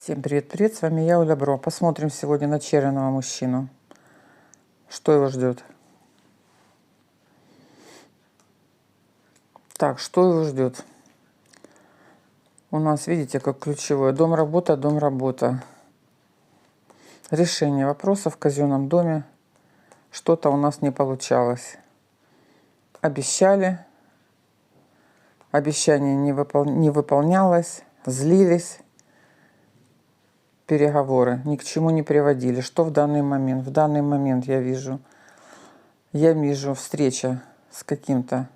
Всем привет-привет, с вами я, Оля Бро. Посмотрим сегодня на черного мужчину. Что его ждет? Так, что его ждет? У нас, видите, как ключевое. Дом-работа, дом-работа. Решение вопросов в казенном доме. Что-то у нас не получалось. Обещали. Обещание не выполнялось. Злились. Переговоры ни к чему не приводили. Что в данный момент? В данный момент я вижу встреча с каким-то,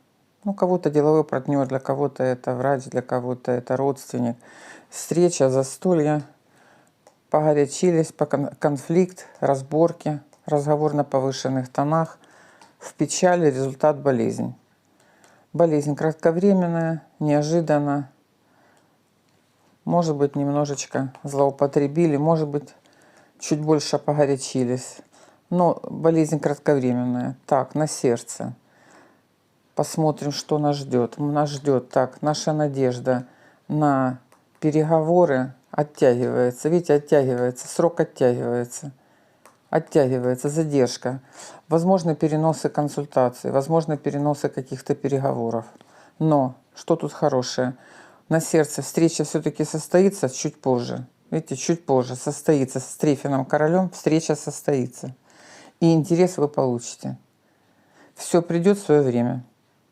кого-то деловой партнер, для кого-то это врач, для кого-то это родственник. Встреча, застолье, погорячились, конфликт, разборки, разговор на повышенных тонах, в печали, результат болезнь. Болезнь кратковременная, неожиданно. Может быть, немножечко злоупотребили, может быть, чуть больше погорячились. Но болезнь кратковременная. Так, на сердце. Посмотрим, что нас ждет. Нас ждет, так, наша надежда на переговоры оттягивается. Видите, оттягивается, срок оттягивается. Оттягивается, задержка. Возможно, переносы консультаций, возможно, переносы каких-то переговоров. Но, что тут хорошее? На сердце встреча все-таки состоится чуть позже. Видите, чуть позже состоится с Трефиным королем, встреча состоится. И интерес вы получите. Все придет в свое время.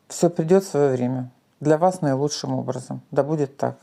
Все придет в свое время. Для вас наилучшим образом. Да будет так.